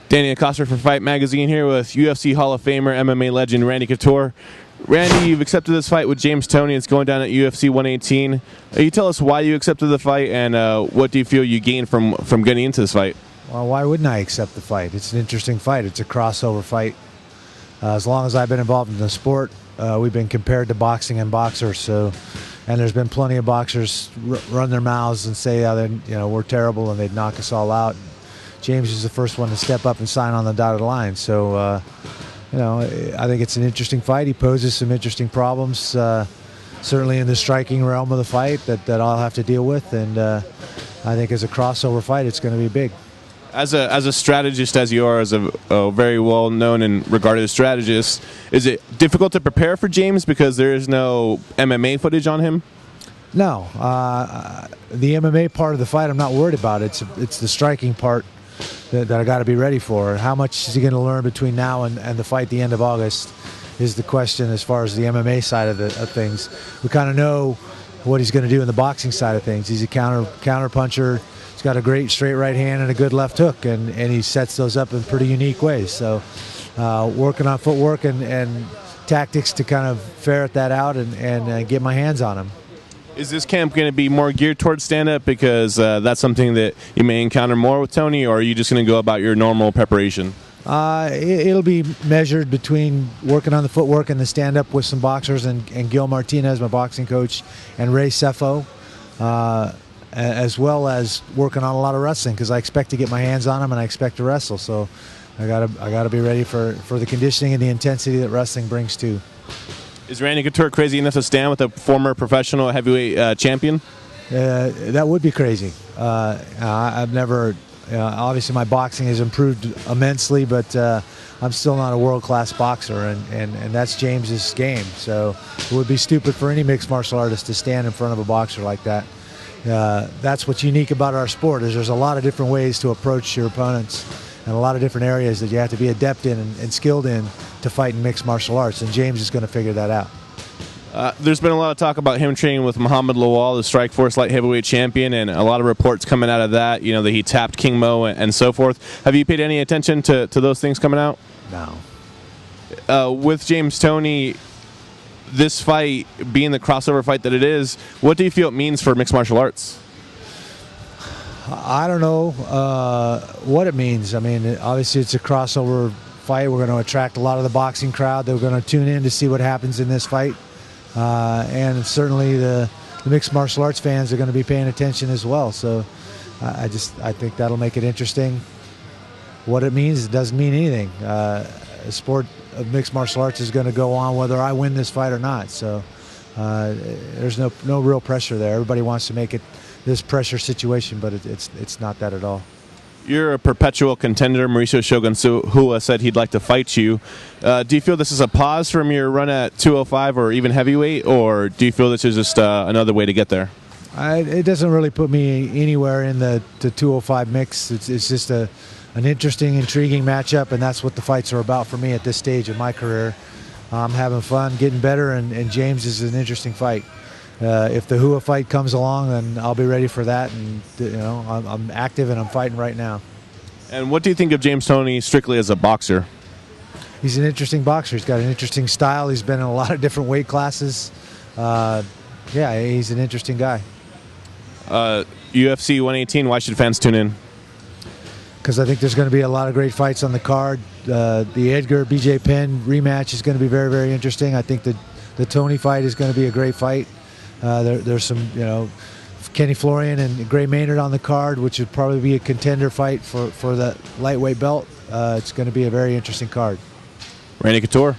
Danny Acosta for Fight Magazine here with UFC Hall of Famer, MMA legend Randy Couture. Randy, you've accepted this fight with James Toney. It's going down at UFC 118. You tell us why you accepted the fight and what do you feel you gained from getting into this fight? Well, why wouldn't I accept the fight? It's an interesting fight. It's a crossover fight. As long as I've been involved in the sport, we've been compared to boxing and boxers. And there's been plenty of boxers run their mouths and say, we're terrible, and they'd knock us all out. James is the first one to step up and sign on the dotted line. So, I think it's an interesting fight. He poses some interesting problems, certainly in the striking realm of the fight that I'll have to deal with. And I think as a crossover fight, it's going to be big. As a strategist, as you are, as a very well-known and regarded strategist, is it difficult to prepare for James because there is no MMA footage on him? No. The MMA part of the fight I'm not worried about. It's the striking part that I got to be ready for. How much is he going to learn between now and the fight at the end of August is the question as far as the MMA side of things. We kind of know what he's going to do in the boxing side of things. He's a counter puncher. He's got a great straight right hand and a good left hook, and he sets those up in pretty unique ways. So working on footwork and tactics to kind of ferret that out and get my hands on him. Is this camp going to be more geared towards stand-up because that's something that you may encounter more with Toney, or are you just going to go about your normal preparation? It'll be measured between working on the footwork and the stand-up with some boxers and Gil Martinez, my boxing coach, and Ray Sefo, as well as working on a lot of wrestling because I expect to get my hands on him and I expect to wrestle. So I gotta be ready for the conditioning and the intensity that wrestling brings too. Is Randy Couture crazy enough to stand with a former professional heavyweight champion? That would be crazy. I've never, obviously my boxing has improved immensely, but I'm still not a world-class boxer, and that's James's game. So it would be stupid for any mixed martial artist to stand in front of a boxer like that. That's what's unique about our sport is there's a lot of different ways to approach your opponents and a lot of different areas that you have to be adept in and skilled in to fight in mixed martial arts, and James is going to figure that out. There's been a lot of talk about him training with Muhammad Lawal, the Strikeforce light heavyweight champion, and a lot of reports coming out of that, that he tapped King Mo and so forth. Have you paid any attention to those things coming out? No. With James Toney, this fight being the crossover fight that it is, what do you feel it means for mixed martial arts? I don't know what it means. I mean, obviously it's a crossover fight. We're going to attract a lot of the boxing crowd. They're going to tune in to see what happens in this fight. And certainly the mixed martial arts fans are going to be paying attention as well. So I think that'll make it interesting. What it means, it doesn't mean anything. The sport of mixed martial arts is going to go on whether I win this fight or not. So there's no real pressure there. Everybody wants to make it this pressure situation, but it's not that at all. You're a perpetual contender. Mauricio Shogun Hua said he'd like to fight you. Do you feel this is a pause from your run at 205 or even heavyweight, or do you feel this is just another way to get there? It doesn't really put me anywhere in the 205 mix. It's just an interesting, intriguing matchup, and that's what the fights are about for me at this stage of my career. I'm having fun, getting better, and James is an interesting fight. If the Hua fight comes along, then I'll be ready for that. And I'm active and I'm fighting right now. And what do you think of James Toney strictly as a boxer? He's an interesting boxer. He's got an interesting style. He's been in a lot of different weight classes. Yeah, he's an interesting guy. UFC 118. Why should fans tune in? Because I think there's going to be a lot of great fights on the card. The Edgar BJ Penn rematch is going to be very, very interesting. I think the Toney fight is going to be a great fight. There's some, Kenny Florian and Gray Maynard on the card, which would probably be a contender fight for that lightweight belt. It's going to be a very interesting card. Randy Couture.